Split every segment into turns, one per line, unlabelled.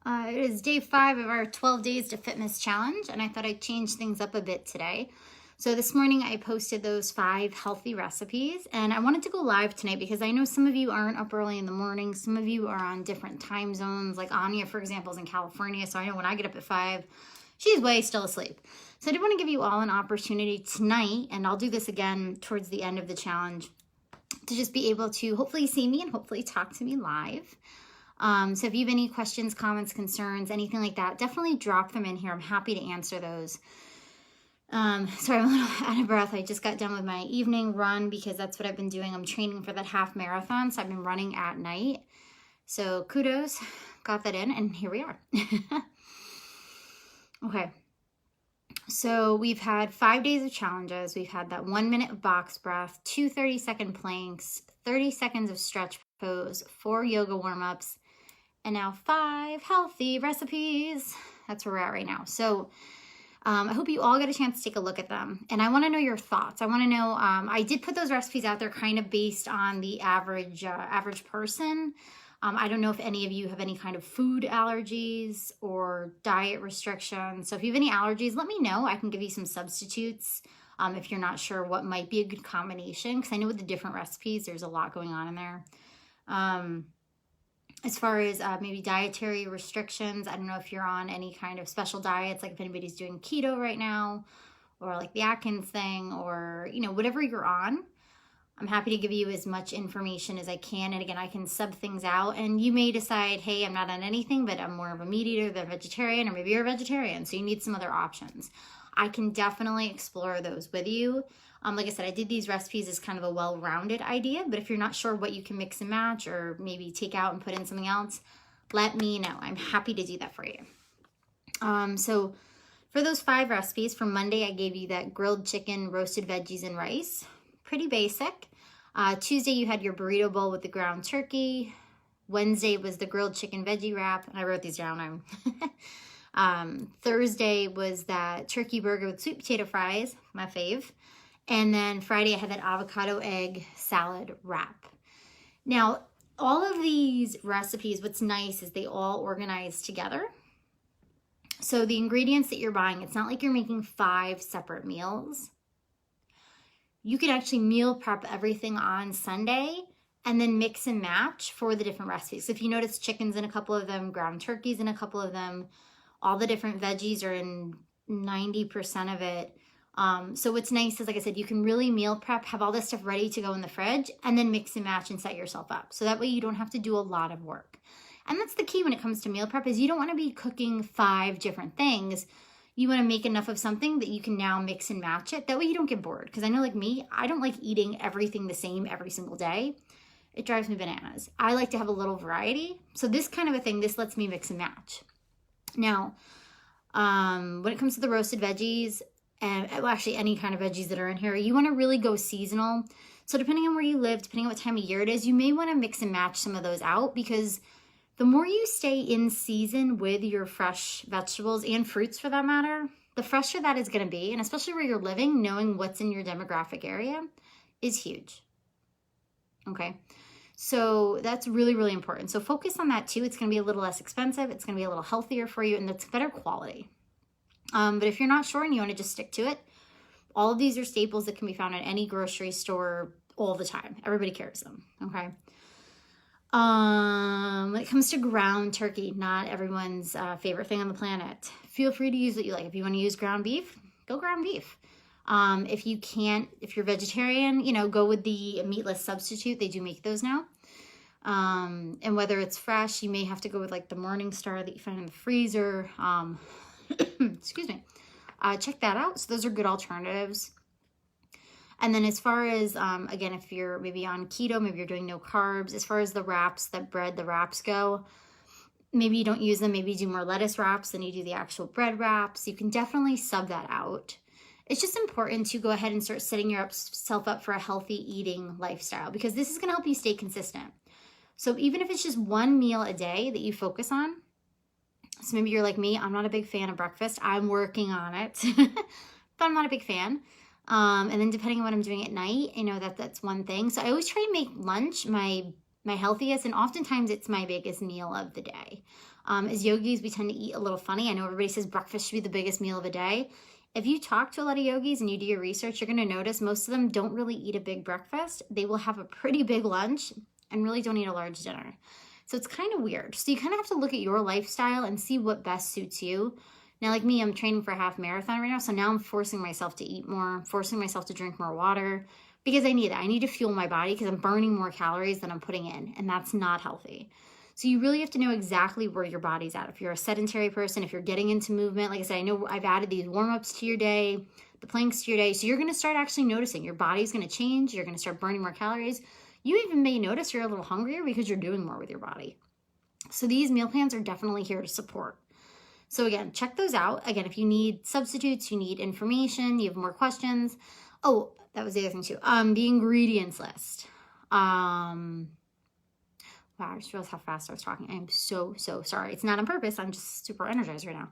It is day 5 of our 12 Days to Fitness Challenge, and I thought I'd change things up a bit today. So this morning I posted those 5 healthy recipes, and I wanted to go live tonight because I know some of you aren't up early in the morning. Some of you are on different time zones, like Anya, for example, is in California, so I know when I get up at 5, she's way still asleep. So I did want to give you all an opportunity tonight, and I'll do this again towards the end of the challenge, to just be able to hopefully see me and hopefully talk to me live. So if you have any questions, comments, concerns, anything like that, definitely drop them in here. I'm happy to answer those. Sorry, I'm a little out of breath. I just got done with my evening run because that's what I've been doing. I'm training for that half marathon, so I've been running at night. So kudos, got that in, and here we are. Okay. So we've had 5 days of challenges. We've had that 1 minute of box breath, 2 30-second planks, 30 seconds of stretch pose, 4 yoga warm-ups, and now 5 healthy recipes. That's where we're at right now. So I hope you all get a chance to take a look at them. And I want to know your thoughts. I want to know, I did put those recipes out there kind of based on the average person. I don't know if any of you have any kind of food allergies or diet restrictions. So if you have any allergies, let me know. I can give you some substitutes if you're not sure what might be a good combination. Because I know with the different recipes, there's a lot going on in there. As far as maybe dietary restrictions, I don't know if you're on any kind of special diets, like if anybody's doing keto right now, or like the Atkins thing, or, you know, whatever you're on. I'm happy to give you as much information as I can. And again, I can sub things out, and you may decide, hey, I'm not on anything, but I'm more of a meat eater than a vegetarian, or maybe you're a vegetarian, so you need some other options. I can definitely explore those with you. Like I said, I did these recipes as kind of a well-rounded idea, but if you're not sure what you can mix and match or maybe take out and put in something else, let me know. I'm happy to do that for you. So for those 5 recipes, for Monday, I gave you that grilled chicken, roasted veggies, and rice. Pretty basic. Tuesday, you had your burrito bowl with the ground turkey. Wednesday was the grilled chicken veggie wrap. I wrote these down. Thursday was that turkey burger with sweet potato fries, my fave. And then Friday, I had that avocado egg salad wrap. Now, all of these recipes, what's nice is they all organize together. So the ingredients that you're buying, it's not like you're making 5 separate meals. You can actually meal prep everything on Sunday and then mix and match for the different recipes. So if you notice, chicken's in a couple of them, ground turkey's in a couple of them, all the different veggies are in 90% of it. So what's nice is, like I said, you can really meal prep, have all this stuff ready to go in the fridge, and then mix and match and set yourself up. So that way you don't have to do a lot of work. And that's the key when it comes to meal prep, is you don't want to be cooking 5 different things. You want to make enough of something that you can now mix and match it. That way you don't get bored. Because I know, like me, I don't like eating everything the same every single day. It drives me bananas. I like to have a little variety. So this kind of a thing, this lets me mix and match. Now, when it comes to the roasted veggies, and well, actually any kind of veggies that are in here, you want to really go seasonal. So depending on where you live, depending on what time of year it is, you may want to mix and match some of those out, because the more you stay in season with your fresh vegetables and fruits for that matter, the fresher that is going to be. And especially where you're living, knowing what's in your demographic area is huge. Okay. So that's really, really important. So focus on that too. It's going to be a little less expensive. It's going to be a little healthier for you, and it's better quality. But if you're not sure and you want to just stick to it, all of these are staples that can be found at any grocery store all the time. Everybody carries them. Okay. When it comes to ground turkey, not everyone's favorite thing on the planet. Feel free to use what you like. If you want to use ground beef, go ground beef. If you can't, if you're vegetarian, you know, go with the meatless substitute. They do make those now. And whether it's fresh, you may have to go with like the Morningstar that you find in the freezer. Excuse me. Check that out. So those are good alternatives. And then as far as, again, if you're maybe on keto, maybe you're doing no carbs, as far as the wraps, the wraps go, maybe you don't use them. Maybe you do more lettuce wraps than you do the actual bread wraps. You can definitely sub that out. It's just important to go ahead and start setting yourself up for a healthy eating lifestyle, because this is going to help you stay consistent. So even if it's just 1 meal a day that you focus on, so maybe you're like me, I'm not a big fan of breakfast. I'm working on it, but I'm not a big fan. And then depending on what I'm doing at night, you know, that's one thing. So I always try to make lunch my my healthiest, and oftentimes it's my biggest meal of the day. As yogis, we tend to eat a little funny. I know everybody says breakfast should be the biggest meal of the day. If you talk to a lot of yogis and you do your research, you're going to notice most of them don't really eat a big breakfast. They will have a pretty big lunch and really don't eat a large dinner. So it's kind of weird. So you kind of have to look at your lifestyle and see what best suits you. Now, like me, I'm training for a half marathon right now. So now I'm forcing myself to eat more, forcing myself to drink more water because I need that. I need to fuel my body because I'm burning more calories than I'm putting in, and that's not healthy. So you really have to know exactly where your body's at. If you're a sedentary person, if you're getting into movement, like I said, I know I've added these warm-ups to your day, the planks to your day. So you're going to start actually noticing your body's going to change. You're going to start burning more calories. You even may notice you're a little hungrier because you're doing more with your body. So these meal plans are definitely here to support. So again, check those out. Again, if you need substitutes, you need information, you have more questions. Oh, that was the other thing too. The ingredients list. Wow, I just realized how fast I was talking. I am so sorry. It's not on purpose. I'm just super energized right now.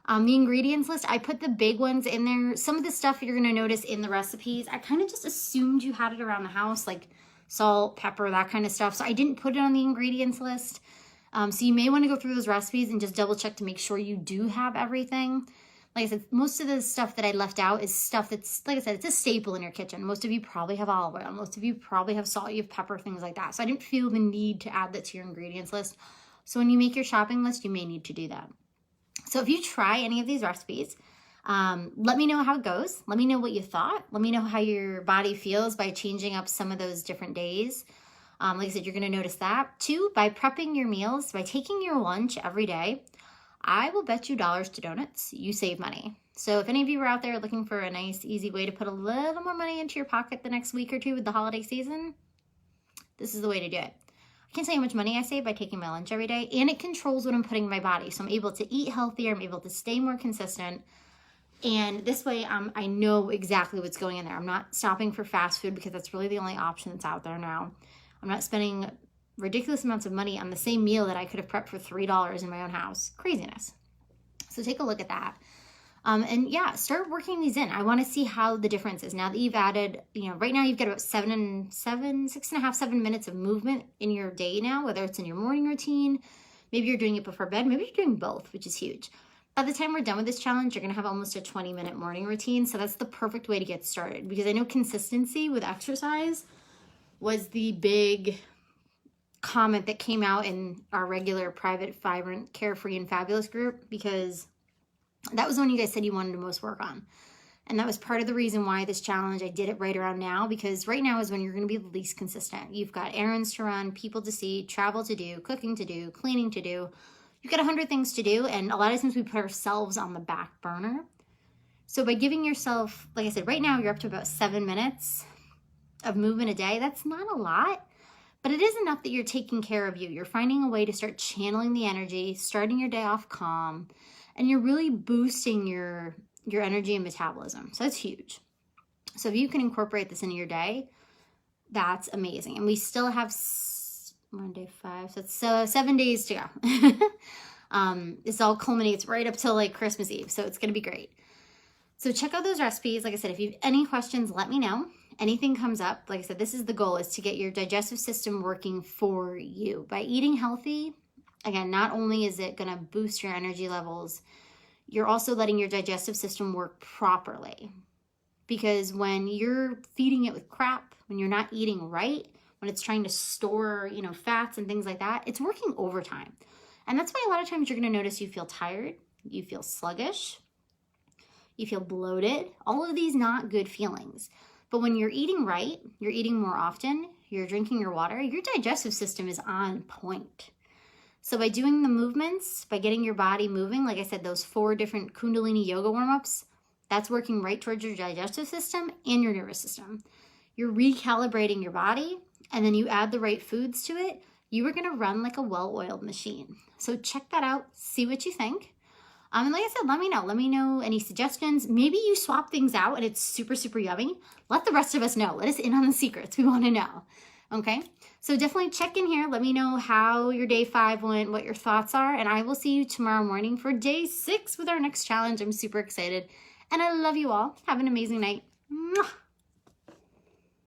The ingredients list, I put the big ones in there. Some of the stuff you're going to notice in the recipes, I kind of just assumed you had it around the house, like salt, pepper, that kind of stuff. So I didn't put it on the ingredients list. So you may want to go through those recipes and just double check to make sure you do have everything. Like I said, most of the stuff that I left out is stuff that's, like I said, it's a staple in your kitchen. Most of you probably have olive oil. Most of you probably have salt, you have pepper, things like that. So I didn't feel the need to add that to your ingredients list. So when you make your shopping list, you may need to do that. So if you try any of these recipes, let me know how it goes. Let me know what you thought. Let me know how your body feels by changing up some of those different days. Like I said, you're going to notice that. 2, by prepping your meals, by taking your lunch every day, I will bet you dollars to donuts you save money. So if any of you are out there looking for a nice, easy way to put a little more money into your pocket the next week or two with the holiday season, this is the way to do it. I can't tell you how much money I save by taking my lunch every day, and it controls what I'm putting in my body. So I'm able to eat healthier. I'm able to stay more consistent. And this way, I know exactly what's going in there. I'm not stopping for fast food because that's really the only option that's out there now. I'm not spending ridiculous amounts of money on the same meal that I could have prepped for $3 in my own house. Craziness. So take a look at that. And yeah, start working these in. I want to see how the difference is. Now that you've added, right now you've got about 6.5, 7 minutes of movement in your day now, whether it's in your morning routine, maybe you're doing it before bed, maybe you're doing both, which is huge. By the time we're done with this challenge, you're going to have almost a 20-minute morning routine. So that's the perfect way to get started, because I know consistency with exercise was the big comment that came out in our regular private, vibrant, carefree, and fabulous group, because that was the one you guys said you wanted to most work on. And that was part of the reason why this challenge, I did it right around now, because right now is when you're going to be the least consistent. You've got errands to run, people to see, travel to do, cooking to do, cleaning to do. You've got 100 things to do, and a lot of times we put ourselves on the back burner. So by giving yourself, like I said, right now you're up to about 7 minutes of movement a day. That's not a lot, but it is enough that you're taking care of you. You're finding a way to start channeling the energy, starting your day off calm, and you're really boosting your energy and metabolism. So that's huge. So if you can incorporate this into your day, that's amazing. And we still have Monday 5, so it's 7 days to go. This all culminates right up till like Christmas Eve, so it's going to be great. So check out those recipes. Like I said, if you have any questions, let me know. Anything comes up, like I said, this is the goal, is to get your digestive system working for you. By eating healthy, again, not only is it going to boost your energy levels, you're also letting your digestive system work properly. Because when you're feeding it with crap, when you're not eating right, when it's trying to store, fats and things like that, it's working overtime. And that's why a lot of times you're going to notice you feel tired, you feel sluggish, you feel bloated, all of these not good feelings. But when you're eating right, you're eating more often, you're drinking your water, your digestive system is on point. So by doing the movements, by getting your body moving, like I said, those 4 different Kundalini yoga warm-ups, that's working right towards your digestive system and your nervous system. You're recalibrating your body, and then you add the right foods to it, you are going to run like a well-oiled machine. So check that out, see what you think. And like I said, let me know any suggestions. Maybe you swap things out and it's super, super yummy. Let the rest of us know. Let us in on the secrets. We want to know. Okay? So definitely check in here. Let me know how your day 5 went, what your thoughts are. And I will see you tomorrow morning for day 6 with our next challenge. I'm super excited. And I love you all. Have an amazing night. Mwah!